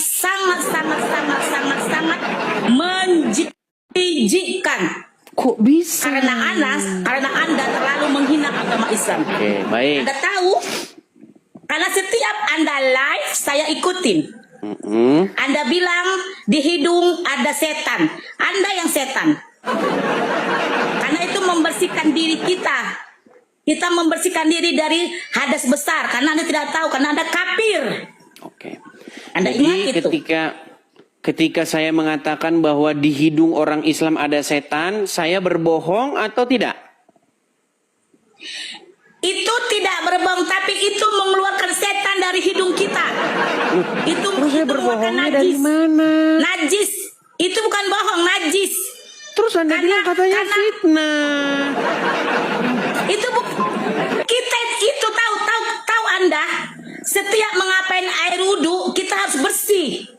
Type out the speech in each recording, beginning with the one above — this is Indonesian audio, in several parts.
sangat menjijikkan. Kok bisa? Karena Anda terlalu menghina agama Islam. Oke, baik. Anda tahu? Karena setiap Anda live, saya ikutin. Anda bilang di hidung ada setan. Anda yang setan. Karena itu membersihkan diri kita. Kita membersihkan diri dari hadas besar. Karena Anda tidak tahu, karena Anda kafir. Oke. Anda Jadi ingat itu. ketika saya mengatakan bahwa di hidung orang Islam ada setan, saya berbohong atau tidak? Itu tidak berbohong, tapi itu mengeluarkan setan dari hidung kita. Itu Terus saya mengeluarkan berbohongnya dari mana? Najis. Itu bukan bohong, najis. Terus Anda bilang katanya fitnah. Itu kita itu tahu Anda. Setiap mengapain air wudhu kita harus bersih.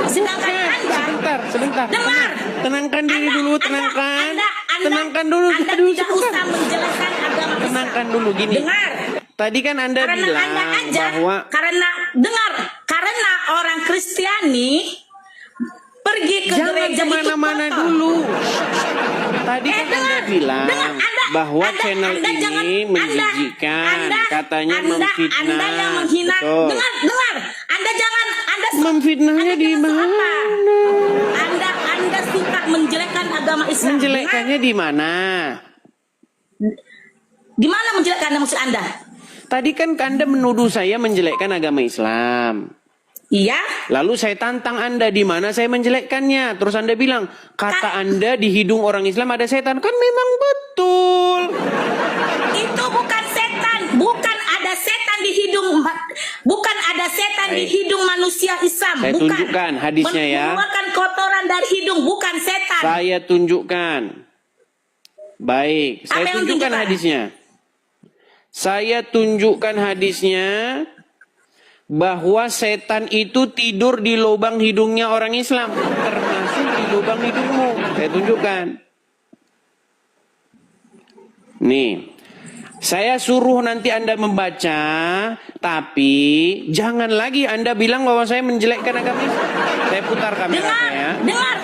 Sedangkan Anda Sebentar. dengar. Tenangkan diri dulu, tenangkan. Tenangkan dulu. Anda Aduh, tidak usah menjelaskan agama Islam. tenangkan dulu gini. Dengar. Tadi kan Anda Karena bilang Anda aja, bahwa karena orang Kristiani pergi ke jangan gereja itu kemana-mana kotor. dulu. Tadi kan Anda bilang bahwa channel ini menjijikan, katanya memfitnah. Anda yang menghina. Betul. Dengar. Anda Memfitnahnya di mana? Anda suka menjelekkan agama Islam. Menjelekkannya di mana? Di mana menjelekkan maksud Anda? Tadi kan Anda menuduh saya menjelekkan agama Islam. Iya. Lalu saya tantang Anda di mana saya menjelekkannya. Terus Anda bilang, kata Anda di hidung orang Islam ada setan. Kan memang betul. Itu bukan setan, bukan ada setan di hidung, bukan ada setan di hidung manusia Islam. Saya bukan. tunjukkan hadisnya ya. Mengeluarkan kotoran dari hidung, bukan setan. Saya tunjukkan. Baik, saya Apa yang tunjukkan tunjukkan? hadisnya. Saya tunjukkan hadisnya bahwa setan itu tidur di lubang hidungnya orang Islam, termasuk di lubang hidungmu. Saya tunjukkan. Nih, saya suruh nanti Anda membaca, tapi jangan lagi Anda bilang bahwa saya menjelekkan agama Islam. Saya putar kamera saya. Dengar,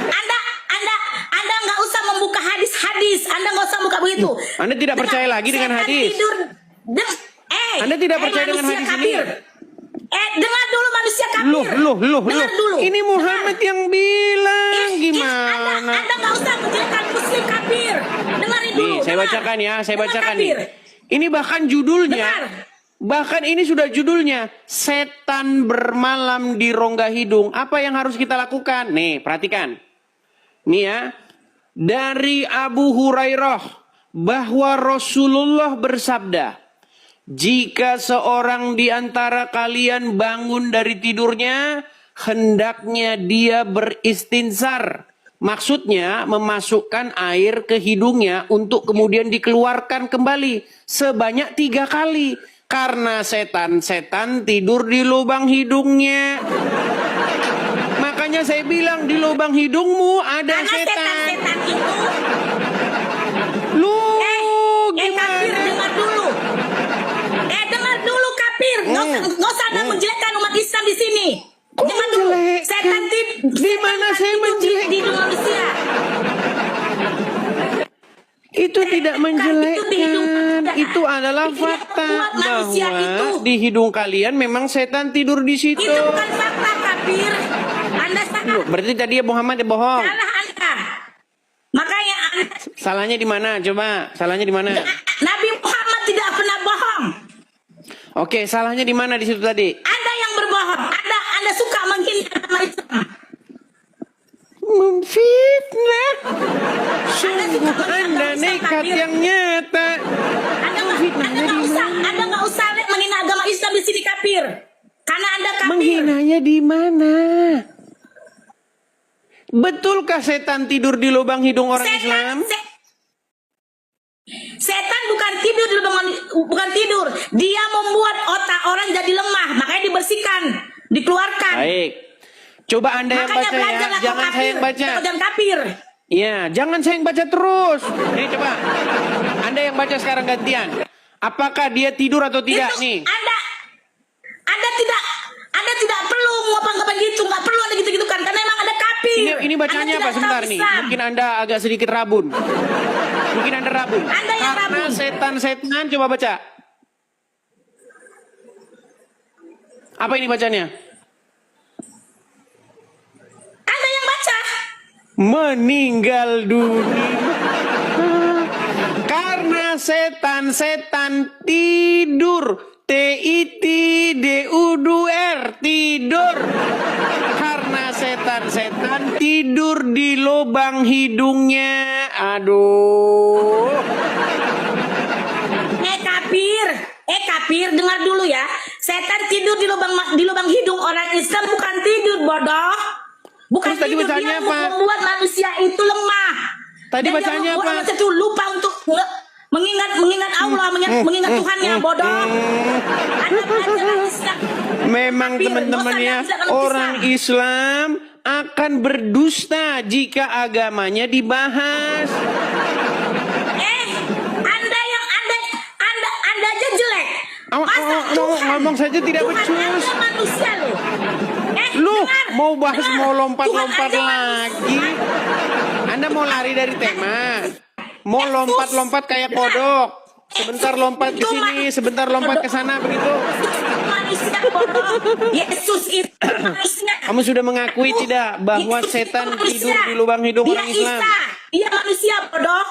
Anda nggak usah membuka hadis. Anda nggak usah buka begitu. Anda tidak percaya lagi dengan setan hadis? Tidur, Anda tidak percaya dengan manusia hadis kafir. ini? Dengar dulu manusia kafir. Loh. Dengar dulu. Ini Muhammad yang bilang gimana? Anda nggak usah menjelekkan muslim kafir. Dengarin dulu. Nih, saya dengar. bacakan ya, saya Dengar bacakan kafir. nih. Ini bahkan judulnya. Dengar. Bahkan ini sudah judulnya, setan bermalam di rongga hidung. Apa yang harus kita lakukan? Nih, perhatikan. Nih ya. Dari Abu Hurairah bahwa Rasulullah bersabda, jika seorang di antara kalian bangun dari tidurnya, hendaknya dia beristinsar. Maksudnya memasukkan air ke hidungnya untuk kemudian dikeluarkan kembali sebanyak 3 kali. Karena setan-setan tidur di lubang hidungnya. Makanya saya bilang di lubang hidungmu ada Karena setan-setan itu. Lu Kafir, dengar dulu. Dengar dulu kafir. Nggak usah Anda menjelekkan umat Islam di sini. Kok Dengar dulu. menjelekkan? Setan Di mana saya menjelekkan? di hidung manusia. Itu tidak menjelekkan. Itu adalah Tidak fakta membuat manusia itu. bahwa di hidung kalian memang setan tidur di situ. Itu bukan fakta kafir. Anda Loh, salah. berarti tadi ya Muhammad bohong. Salah Anda. Makanya Salahnya di mana? Coba, salahnya di mana? Nabi Muhammad tidak pernah bohong. Oke, salahnya di mana di situ tadi? Anda yang berbohong. Anda suka menghina agama Islam. Memfitnah. Sungguh Anda nekat yang nyata. Anda nggak usah menghina agama Islam di sini kafir. Karena Anda kafir. Menghinanya di mana? Betulkah setan tidur di lubang hidung orang Islam? Setan bukan tidur. Dia membuat otak orang jadi lemah, makanya dibersihkan, dikeluarkan. Baik. Coba Anda yang Makanya baca ya, belajarlah jangan kau saya yang baca. Jangan kafir. Iya, jangan saya yang baca terus. Nih coba, Anda yang baca sekarang gantian. Apakah dia tidur atau tidak Itu nih? Anda tidak perlu ngomong-ngomong gitu, nggak ini bacanya Anda apa tidak sebentar tahu nih? Islam. Mungkin Anda agak sedikit rabun. Mungkin Anda rabun. Anda yang Karena rabun. setan-setan, coba baca. Apa ini bacanya? Anda yang baca. Meninggal dunia. Karena setan-setan tidur. TITDUR tidur. Karena setan-setan tidur di lubang hidungnya. Aduh. Kafir, dengar dulu ya. Setan tidur di lubang hidung, orang Islam bukan tidur, bodoh. Bukan Terus tadi tidur, bacanya dia apa? membuat manusia itu lemah. Tadi Dan dia bacanya membuat apa? manusia itu lupa untuk mengingat Allah, mengingat Tuhannya, bodoh. Anda belajar Islam. Memang Kafir, teman-teman dosa ya, dan Islam. orang Islam akan berdusta jika agamanya dibahas. Anda aja jelek. Ngomong saja tidak Tuhan becus. aja manusia loh. Lu dengar, mau bahas dengar. mau lompat-lompat Tuhan aja lagi. manusia. Anda mau lari dari tema. Mau lompat-lompat kayak kodok. Sebentar lompat ke sini, sebentar lompat ke sana begitu. Manusia bodoh. Yesus itu manusia. Kamu sudah mengakui tidak bahwa Yesus itu setan manusia. tidur di lubang hidung Dia orang Islam? Isa. Dia manusia bodoh.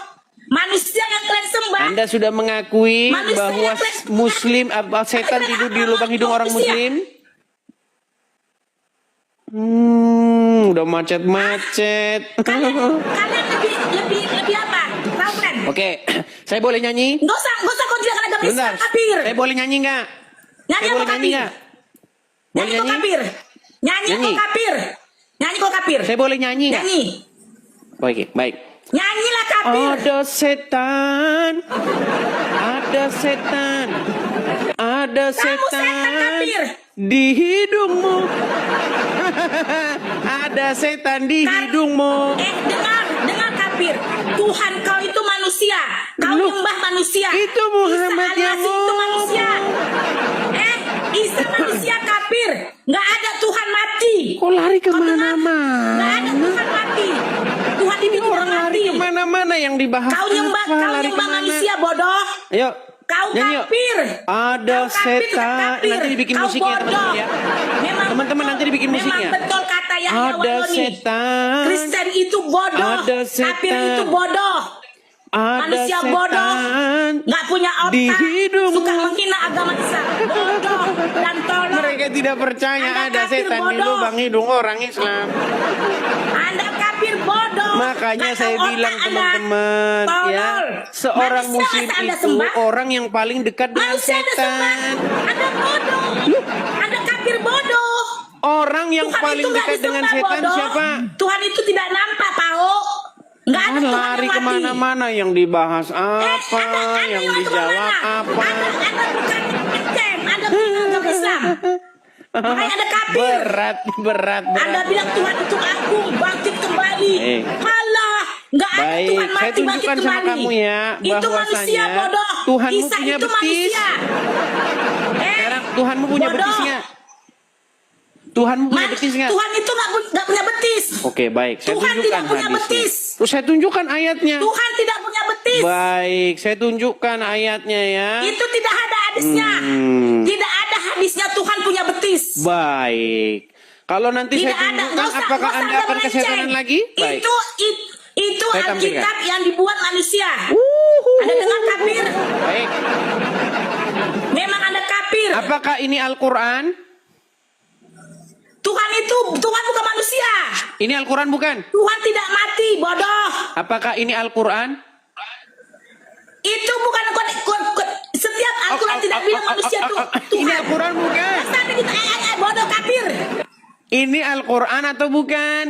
Manusia yang kalian sembah. Anda sudah mengakui Manusia bahwa yang Muslim, setan tidur di lubang hidung orang Muslim? Udah macet-macet. Kalian lebih apa? Tahu kan? Oke, saya boleh nyanyi? Nggak usah kau tidak agama Islam, Bentar, kafir. saya boleh nyanyi nggak? Nyanyi Saya kau boleh nyanyi kafir. nggak? Boleh Nyanyi kau nyanyi? kafir. Nyanyi Nyanyi. kau kafir. Nyanyi kau kafir. Saya boleh nyanyi nggak? Nyanyi. Oke, baik. Nyanyilah kafir. Ada setan, ada setan, ada setan, kafir. di hidungmu. Ada setan di hidungmu. Dengar kafir. Tuhan kau itu manusia. Kau Loh, nyembah manusia. itu Muhammad Isa yang Al-Masih itu ngomong. manusia. Isa manusia kafir. Nggak ada Tuhan mati. Kok lari Kau dengar? kemana-mana? Nggak ada Tuhan mati. Tuhan itu tidak Orang lari mati. kemana-mana yang dibahas. Kau nyembah apa? Lari kemana? manusia bodoh. Ayo. Kau nyanyi yuk. kafir. Ada Kau kafir, setan. kafir. Nanti dibikin Kau musiknya bodoh. teman-teman ya. Memang Teman-teman betul. nanti dibikin musiknya. Memang betul kata Yahya Ada Waloni. setan. Kristen itu bodoh. Ada Kafir setan. itu bodoh. Ada Manusia setan. bodoh. Nggak punya otak. Di hidungmu. Suka menghina agama Islam. Bodoh dan tolong. Mereka tidak percaya Anda ada kafir setan di bodoh. lubang hidung orang Islam. Anda kafir bodoh. Makanya Nggak saya tahu bilang otak teman-teman Anda. ya, Tolol. seorang Manusia muslim masa Anda itu sembah? orang yang paling dekat dengan Manusia Anda sembah. setan. Anda bodoh. Anda kafir bodoh. Orang yang Tuhan paling itu nggak dekat dengan disembah, setan bodoh. siapa? Tuhan itu tidak nampak, Pao. Nggak ada Kan Tuhan lari yang mati. kemana-mana yang dibahas apa, Anda yang lari dijawab kemana? apa. Anda bukan Kristen, Anda bukan agama Islam. Makanya Anda kafir. Berat. Anda bilang Tuhan itu agung, bangkit kembali. Alah, nggak ada Baik, Tuhan saya mati bangkit tunjukkan sama kembali. kamu ya, Itu manusia bahwasanya bodoh. Tuhanmu Isa punya itu betis. manusia. Sekarang Tuhanmu punya bodoh. betisnya. Tuhanmu punya betis nggak? Tuhan itu nggak punya betis. Oke, baik. Saya Tuhan tunjukkan tidak punya hadisnya. betis. Terus saya tunjukkan ayatnya. Tuhan tidak punya betis. Baik, saya tunjukkan ayatnya ya. Itu tidak ada hadisnya. Tidak ada hadisnya Tuhan punya betis. Baik. Kalau nanti Tidak saya ada. tunjukkan, Nggak usah apakah Anda akan melenceng. kesetanan lagi? Baik. Itu Saya tampilkan. Alkitab yang dibuat manusia. Anda dengar kafir? Baik. Memang Anda kafir. Apakah ini Al-Quran? Tuhan bukan manusia. Ini Al-Quran bukan? Tuhan tidak mati, bodoh. Apakah ini Al-Quran? Itu bukan setiap Al-Quran tidak bilang manusia itu Tuhan. Ini Al-Quran bukan? Sampai kita bodoh kafir. Ini Al-Quran atau bukan?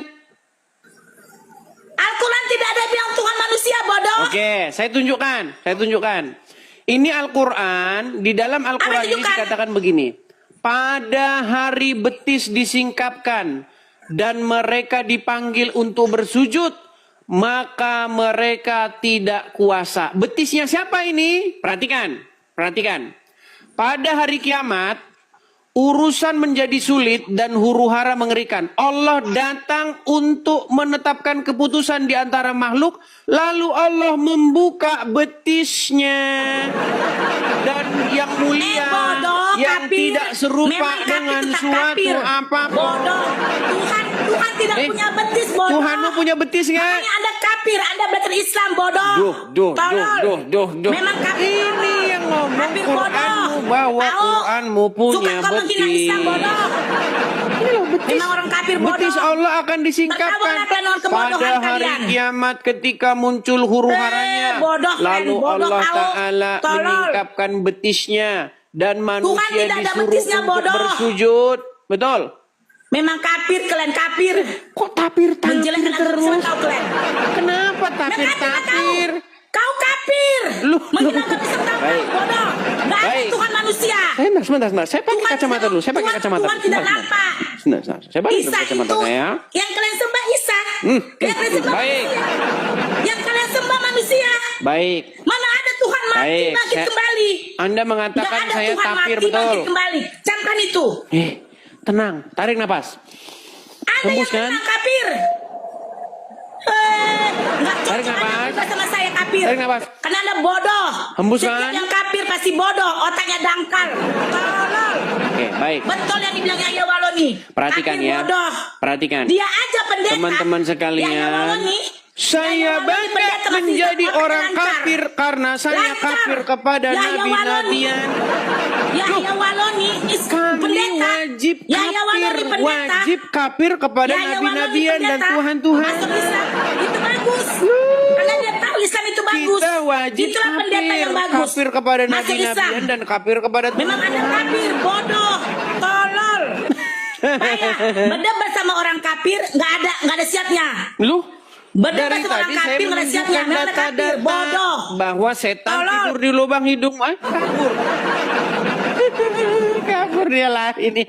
Al-Quran tidak ada bilang Tuhan manusia, bodoh. Oke, saya tunjukkan. Ini Al-Quran, di dalam Al-Quran ini tunjukkan? dikatakan begini. Pada hari betis disingkapkan dan mereka dipanggil untuk bersujud, maka mereka tidak kuasa. Betisnya siapa ini? Perhatikan. Pada hari kiamat, urusan menjadi sulit dan huru-hara mengerikan. Allah datang untuk menetapkan keputusan di antara makhluk, lalu Allah membuka betisnya. Dan yang mulia, bodoh, yang kafir. tidak serupa Memang kafir dengan tetap suatu kafir. apapun. Bodoh. Tuhan tidak punya betis, bodoh. Tuhanmu punya betis nggak? Makanya Anda kafir, Anda belajar Islam, bodoh. Tolol. Memang kafir. Ini yang ngomong Kafir bodoh. Qur'anmu, bahwa Tahu? Qur'anmu punya Suka kau menghina betis. Islam, bodoh. Ini loh betis. Memang orang kafir bodoh. Betis Allah akan disingkapkan Bertabuhlah kalian kebodohan pada hari kalian. kiamat ketika muncul huru-haranya. Bodoh kalian, Lalu bodoh Allah kau. Ta'ala Tolol. meningkapkan betisnya. Dan manusia tidak ada disuruh betisnya, untuk bodoh. bersujud. Betul? Memang kafir, kalian kafir. Kok tapir-tapir Menjelekkan agama terus? Islam kau kalian. Kenapa Memang kafir tapir-tapir? Kau kafir. Lu- Menghina agama Islam kau, Baik. bodoh. Nggak ada Baik. Tuhan manusia. Sebentar. Saya pakai Tuhan kacamata tidak- dulu. Saya pakai Tuhan- kacamata. Tuhan tidak nampak. Sebentar. Saya balik Isa kacamata itu saya. yang kalian sembah Isa. Yang kalian sembah Baik. manusia. Yang kalian sembah manusia. Baik. Mana ada Tuhan mati Baik, bangkit kembali? Anda Nggak mengatakan ada saya Tuhan tapir, mati betul? bangkit kembali. Camkan itu. Tenang, tarik napas. Anda Hembus, yang kan? memang kafir. Nggak Tarik cocok Anda napas. juga sama saya kafir. Tarik napas. Karena Anda bodoh. Hembus, Setiap kan? yang kafir pasti bodoh. Otaknya dangkal. Tolol. Oke, baik. Betul yang dibilang Yahya Waloni. Perhatikan Kafir ya. bodoh. Perhatikan. Dia aja pendeta. Teman-teman sekalian, Yahya Waloni. Saya Yahya Waloni banyak pendeta masih menjadi hidup, orang lancar. kafir karena saya Lancar. kafir kepada Yahya nabi-nabian. Yahya Waloni is Kami pendeta. wajib Yahya Waloni kafir, pendeta. wajib kafir kepada Yahya Waloni nabi-nabian dan pendeta. Tuhan-Tuhan. Masuk Islam itu bagus. Karena dia tahu Islam itu bagus. Kita wajib Itulah pendeta yang bagus. kafir kepada Masuk nabi-nabian Islam. dan kafir kepada Memang ada kafir, bodoh, tolol. Saya berdebat sama orang kafir nggak ada siatnya. Lu? Berdebat Dari sama orang tadi saya kafir nggak ada siatnya. menunjukkan Memang ada kafir, data-data bodoh. bahwa setan Tolol. tidur di lubang hidung. Kabur. Kabur dia lah ini.